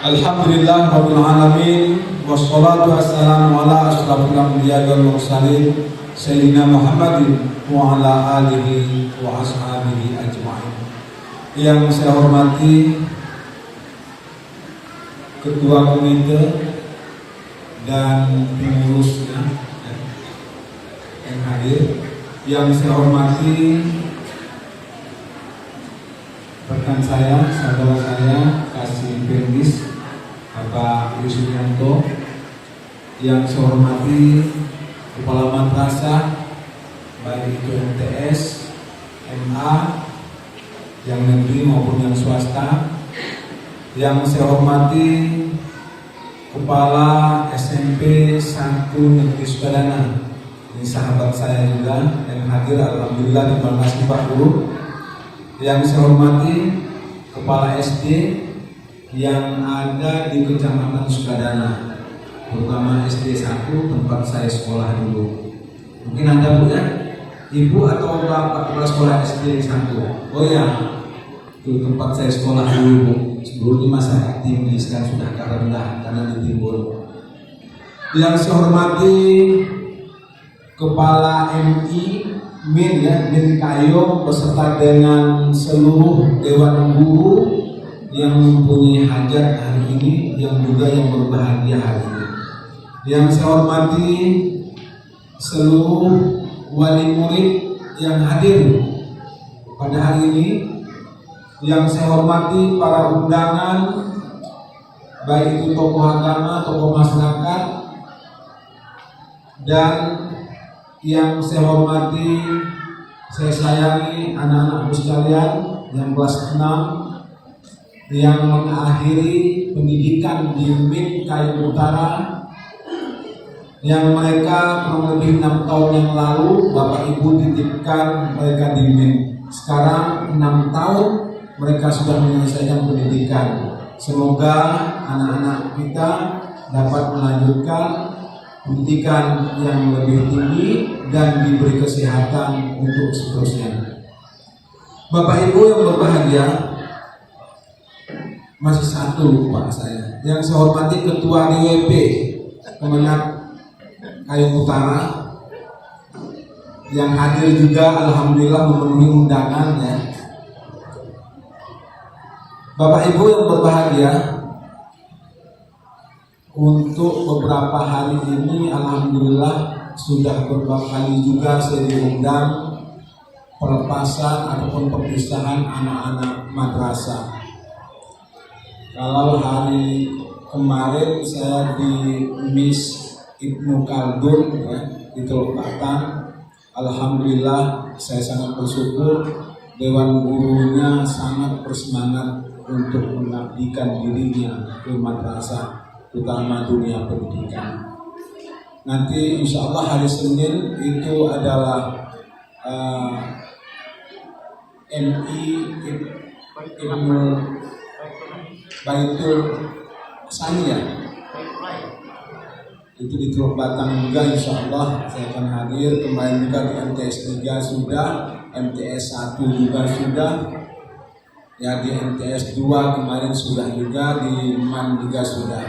Alhamdulillah Rabbil Alamin. Wassalatu wassalamu ala ashrafil anbiya wal mursalin Sayyidina Muhammadin wa ala alihi wa ashabihi ajma'in. Yang saya hormati Ketua Komite dan pengurusnya yang hadir. Yang saya hormati rekan saya, saudara saya, Kasih Bendis, Bapak Yusufianto. Yang saya hormati Kepala Madrasah, baik itu MTS, MA, yang negeri maupun yang swasta. Yang saya hormati Kepala SMP 1 Negeri Sukadana, ini sahabat saya juga yang hadir, alhamdulillah, terima kasih Pak Guru. Yang saya hormati Kepala SD yang ada di Kecamatan Sukadana, terutama SD 1 tempat saya sekolah dulu. Mungkin ada Bu ya, Ibu atau Bapak Kepala Sekolah SD 1? Oh ya, itu tempat saya sekolah dulu Bu. Sebelumnya masa tinggi, sekarang sudah agak rendah karena di Timbul. Yang saya hormati Kepala MI Min ya, Min Kayo, beserta dengan seluruh Dewan Guru yang mempunyai hajat hari ini, yang juga yang berbahagia hari ini. Yang saya hormati seluruh wali murid yang hadir pada hari ini. Yang saya hormati para undangan, baik itu tokoh agama, tokoh masyarakat, dan yang saya hormati, saya sayangi anak-anakku sekalian yang kelas 6 yang mengakhiri pendidikan di MIN Kayu Utara, yang mereka kurang lebih 6 tahun yang lalu Bapak Ibu titipkan mereka di MIN. Sekarang 6 tahun mereka sudah menyelesaikan pendidikan. Semoga anak-anak kita dapat melanjutkan pendidikan yang lebih tinggi dan diberi kesehatan untuk seterusnya. Bapak Ibu yang berbahagia, masih satu Pak saya. Yang saya hormati Ketua DWP Kemenak Kayu Utara yang hadir juga, alhamdulillah memenuhi undangan ya. Bapak Ibu yang berbahagia, untuk beberapa hari ini alhamdulillah sudah beberapa kali juga saya diundang pelepasan ataupun perpisahan anak-anak madrasah. Kalau hari kemarin saya di Miss Ibnu Khaldun ya, di Teluk Batam, alhamdulillah saya sangat bersyukur Dewan Gurunya sangat bersemangat untuk mengabdikan dirinya ke madrasah, terutama dunia pendidikan. Nanti insya Allah hari Senin itu adalah MI Ibnu Baitul Sania, itu di Teluk Batam juga, insya Allah saya akan hadir. Kemarin juga di MTS 3 sudah, MTS 1 juga sudah, ya di MTS 2 kemarin sudah juga, di MAN juga sudah.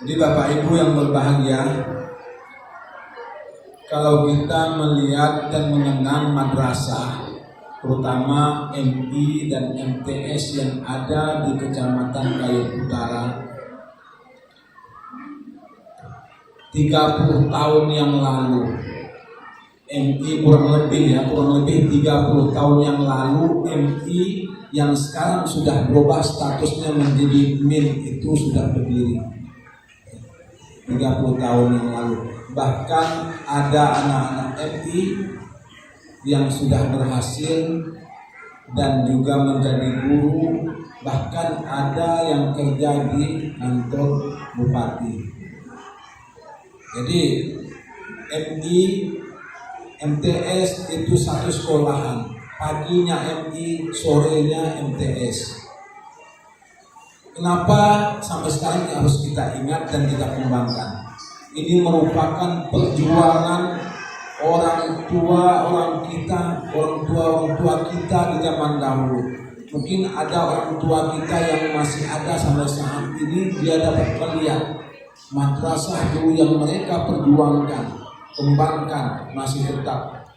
Jadi Bapak Ibu yang berbahagia, kalau kita melihat dan mengenang madrasah, terutama MI dan MTS yang ada di Kecamatan Kayu Utara, 30 tahun yang lalu, MI kurang lebih 30 tahun yang lalu, MI yang sekarang sudah berubah statusnya menjadi MIN itu sudah berdiri 30 tahun yang lalu. Bahkan ada anak-anak MI yang sudah berhasil dan juga menjadi guru, bahkan ada yang kerja di kantor bupati. Jadi MI, MTS itu satu sekolahan, paginya MI, sorenya MTS. Kenapa sampai sekarang harus kita ingat dan kita kembangkan? Ini merupakan perjuangan orang tua kita di zaman dahulu. Mungkin ada orang tua kita yang masih ada sampai saat ini, dia dapat melihat madrasah dulu yang mereka perjuangkan, kembangkan, masih tetap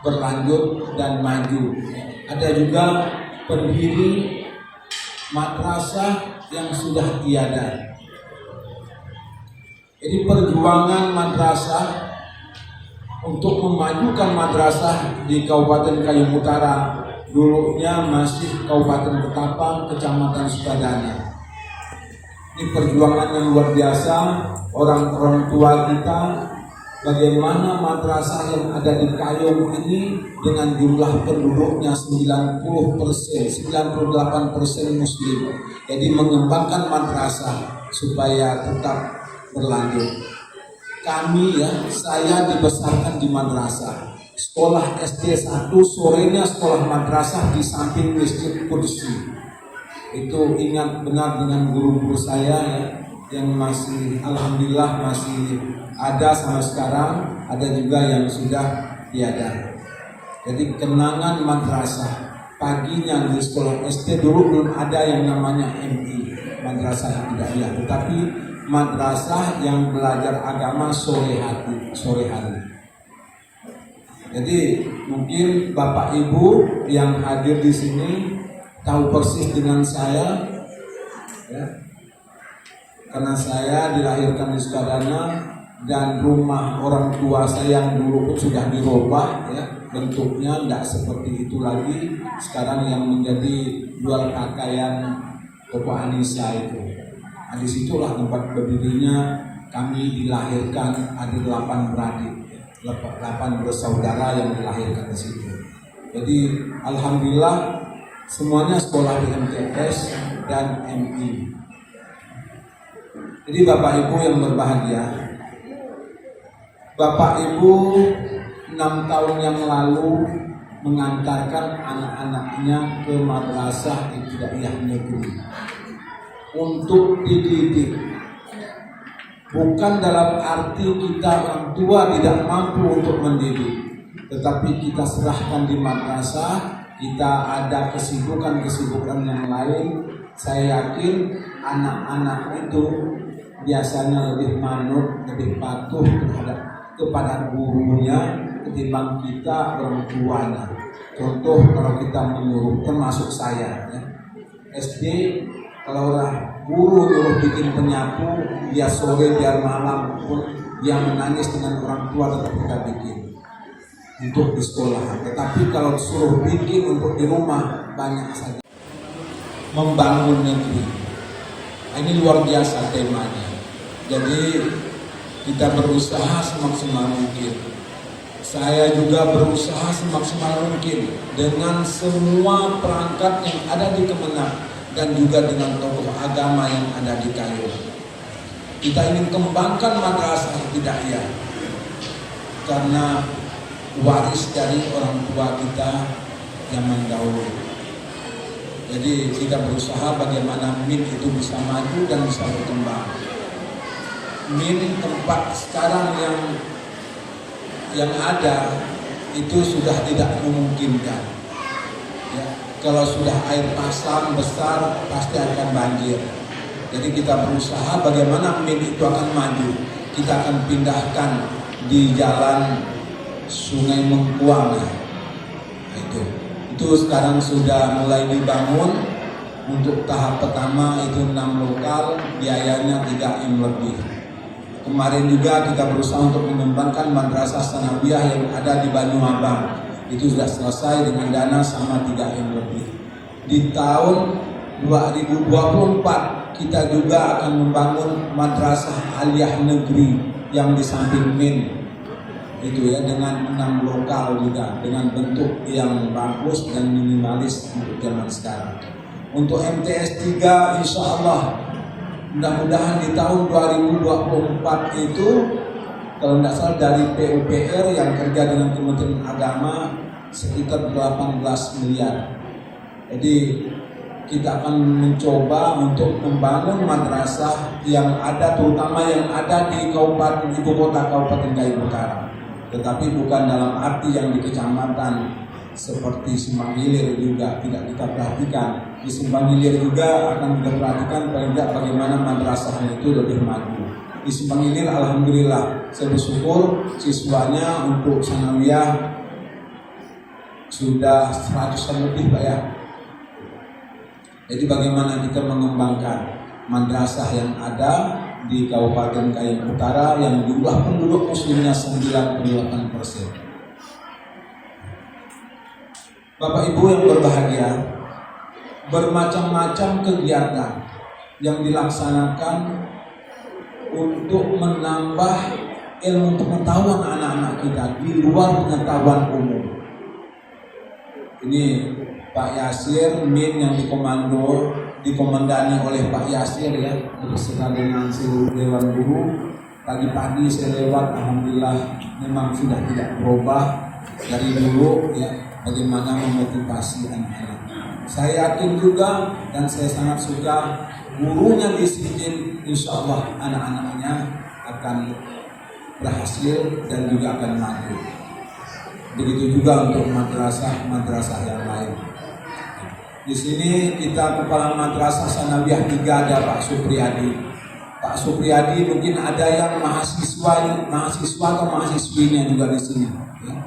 berlanjut dan maju. Ada juga pendiri madrasah yang sudah tiada. Jadi perjuangan madrasah untuk memajukan madrasah di Kabupaten Kayong Utara, dulunya masih Kabupaten Ketapang, Kecamatan Sukadana. Ini perjuangan yang luar biasa orang tua kita. Bagaimana madrasah yang ada di Kayong ini dengan jumlah penduduknya 98% Muslim. Jadi mengembangkan madrasah supaya tetap berlanjut. Kami saya dibesarkan di madrasah. Sekolah SD 1, sorenya sekolah madrasah di samping Masjid Qudsi. Itu ingat benar dengan guru-guru saya yang masih alhamdulillah masih ada sampai sekarang, ada juga yang sudah tiada. Jadi kenangan madrasah, paginya di sekolah SD dulu belum ada yang namanya MI, madrasah Hidayah, tetapi madrasah yang belajar agama sore hari. Jadi mungkin Bapak Ibu yang hadir di sini tahu persis dengan saya, karena saya dilahirkan di Sukadana dan rumah orang tua saya yang dulu pun sudah dirubah, bentuknya tidak seperti itu lagi. Sekarang yang menjadi jual pakaian Toko Anissa itu. Nah, disitulah tempat berdirinya kami dilahirkan, ada 8 beradik. 8 bersaudara yang dilahirkan di situ. Jadi alhamdulillah semuanya sekolah di MTS dan MI. Jadi Bapak Ibu yang berbahagia, Bapak Ibu 6 tahun yang lalu mengantarkan anak-anaknya ke madrasah ibtidaiyah negeri untuk dididik. Bukan dalam arti kita orang tua tidak mampu untuk mendidik, tetapi kita serahkan di madrasah, kita ada kesibukan yang lain. Saya yakin anak-anak itu biasanya lebih manut, lebih patuh kepada gurunya ketimbang kita orang tuanya. Contoh kalau kita menyuruh, termasuk saya SD, kalau guru nyuruh bikin penyapu, dia sore biar malam pun dia menangis dengan orang tua tetap kita bikin untuk di sekolah. Tetapi kalau suruh bikin untuk di rumah banyak saja. Membangun negeri, ini luar biasa temanya. Jadi kita berusaha semaksimal mungkin. Saya juga berusaha semaksimal mungkin dengan semua perangkat yang ada di Kemenang dan juga dengan tokoh agama yang ada di Kayong. Kita ingin kembangkan madrasah ibtidaiyah karena waris dari orang tua kita zaman dahulu. Jadi kita berusaha bagaimana MIN itu bisa maju dan bisa berkembang. MIN tempat sekarang yang ada itu sudah tidak memungkinkan. Kalau sudah air pasang besar pasti akan banjir. Jadi kita berusaha bagaimana MIN itu akan maju. Kita akan pindahkan di jalan Sungai Mengkuang. Itu sekarang sudah mulai dibangun. Untuk tahap pertama itu 6 lokal, biayanya 3M lebih. Kemarin juga kita berusaha untuk mengembangkan madrasah sanawiyah yang ada di Banyuabang. Itu sudah selesai dengan dana sama 3M lebih. Di tahun 2024 kita juga akan membangun madrasah aliyah negeri yang di samping MIN. Itu dengan 6 lokal juga, dengan bentuk yang bagus dan minimalis untuk zaman sekarang. Untuk MTS 3 insya Allah mudah-mudahan di tahun 2024 itu, kalau tidak salah dari PUPR yang kerja dengan Kementerian Agama sekitar 18 miliar. Jadi kita akan mencoba untuk membangun madrasah yang ada, terutama yang ada di Kabupaten Ibu Kota Kabupaten Kayong Utara. Tetapi bukan dalam arti yang di kecamatan seperti Simpang Hilir juga tidak kita perhatikan. Di Simpang Hilir juga akan kita perhatikan paling tidak bagaimana madrasahnya itu lebih maju. Di Simpang Hilir alhamdulillah saya bersyukur siswanya untuk sanawiyah sudah 100-an lebih Pak ya. Jadi bagaimana kita mengembangkan madrasah yang ada di Kabupaten Kayong Utara yang jumlah penduduk muslimnya 98%. Bapak Ibu yang berbahagia, bermacam-macam kegiatan yang dilaksanakan untuk menambah ilmu pengetahuan anak-anak kita di luar pengetahuan umum. Ini Pak Yasir, Min yang dikomandani oleh Pak Yasir ya, beserta dengan seluruh Dewan Guru. Pagi-pagi saya lewat, alhamdulillah memang sudah tidak berubah dari dulu ya, bagaimana memotivasi anak-anak. Saya yakin juga dan saya sangat suka gurunya disiplin, insya Allah anak-anaknya akan berhasil dan juga akan maju. Begitu juga untuk madrasah yang lain. Di sini kita kepala madrasah Sanawiyah 3 ada Pak Supriyadi. Pak Supriyadi mungkin ada yang mahasiswa atau mahasiswinya juga di sini. Ya.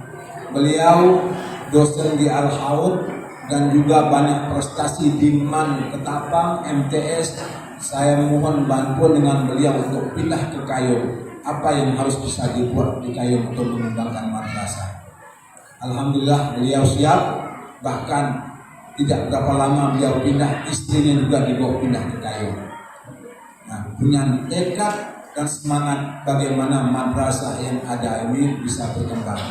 Beliau dosen di Al-Haud dan juga banyak prestasi di MAN Ketapang, MTS. Saya mohon bantuan dengan beliau untuk pindah ke Kayong. Apa yang harus bisa dibuat di Kayong untuk mengembangkan madrasah? Alhamdulillah beliau siap, bahkan tidak berapa lama beliau pindah, istrinya juga dibawa pindah ke Kayong. Nah, punya tekad dan semangat bagaimana madrasah yang ada ini bisa berkembang.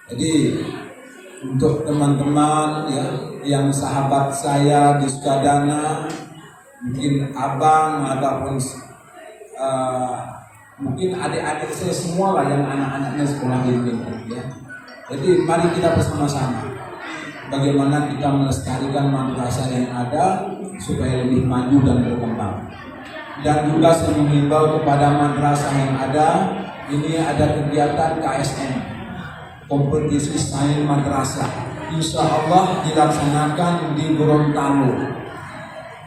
Jadi untuk teman-teman ya, yang sahabat saya di Sukadana, mungkin abang ataupun mungkin adik-adik saya semua lah yang anak-anaknya sekolah ini ya. Jadi mari kita bersama-sama bagaimana kita melestarikan madrasah yang ada supaya lebih maju dan berkembang. Dan juga saya menghimbau kepada madrasah yang ada, ini ada kegiatan KSM, kompetisi sains madrasah. Insya Allah dilaksanakan di Gorontalo.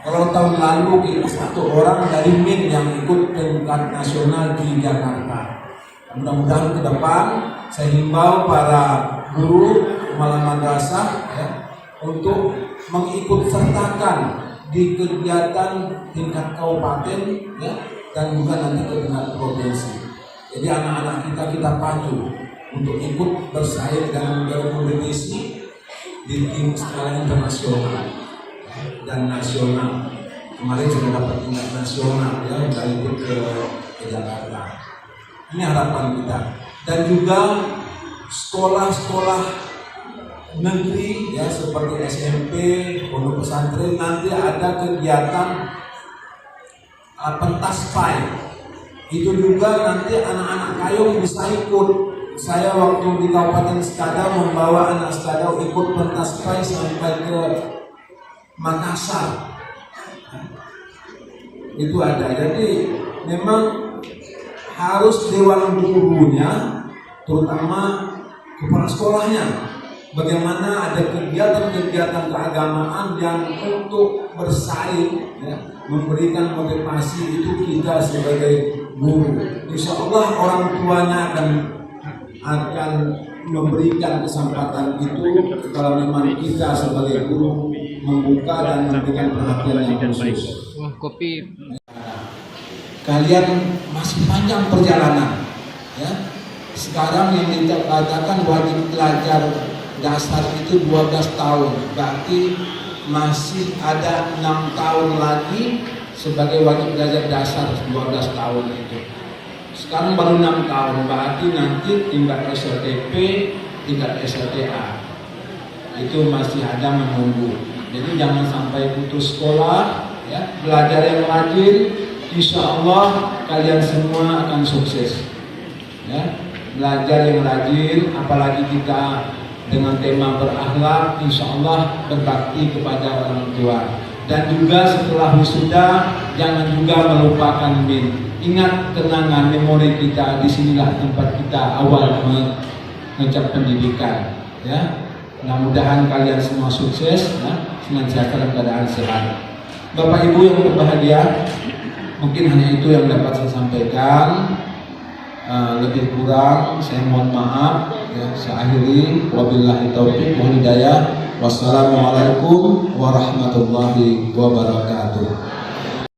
Kalau tahun lalu kita 1 orang dari MIN yang ikut tingkat nasional di Jakarta. Mudah-mudahan ke depan saya himbau para guru kepala madrasah ya, untuk mengikut sertakan di kegiatan tingkat kabupaten ya, dan juga nanti ke tingkat provinsi. Jadi anak-anak kita pacu untuk ikut bersaing dan berkompetisi di tim skala internasional dan nasional. Kemarin sudah dapat tingkat nasional ya, sudah ikut ke Jakarta. Ini harapan kita. Dan juga sekolah-sekolah negeri ya seperti SMP, pondok pesantren nanti ada kegiatan pentas pai. Itu juga nanti anak-anak Kayong bisa ikut. Saya waktu di Kabupaten Skadau membawa anak Skadau ikut pentas pai sampai ke Makassar. Itu ada. Jadi memang harus dewan gurunya, terutama kepala sekolahnya, bagaimana ada kegiatan-kegiatan keagamaan yang untuk bersaing, ya, memberikan motivasi itu kita sebagai guru. Insya Allah orang tuanya akan memberikan kesempatan itu kalau memang kita sebagai guru membuka dan memberikan perhatian yang khusus. Kopi. Kalian masih panjang perjalanan ya. Sekarang yang dikatakan wajib belajar dasar itu 12 tahun, berarti masih ada 6 tahun lagi sebagai wajib belajar dasar 12 tahun itu. Sekarang baru 6 tahun, berarti nanti tingkat SLTP, tingkat SLTA itu masih ada menunggu. Jadi jangan sampai putus sekolah ya, belajar yang rajin. Insya Allah kalian semua akan sukses ya. Belajar yang rajin, apalagi kita dengan tema berakhlak, insya Allah berbakti kepada orang tua. Dan juga setelah wisuda jangan juga melupakan MIN. Ingat kenangan memori kita, disinilah tempat kita awal mengecap pendidikan ya. Mudah-mudahan kalian semua sukses, ya, senantiasa dalam keadaan sehat. Bapak Ibu yang berbahagia, mungkin hanya itu yang dapat saya sampaikan. Lebih kurang saya mohon maaf, ya, saya akhiri. Wabillahi taufiq wal hidayah. Wassalamualaikum warahmatullahi wabarakatuh.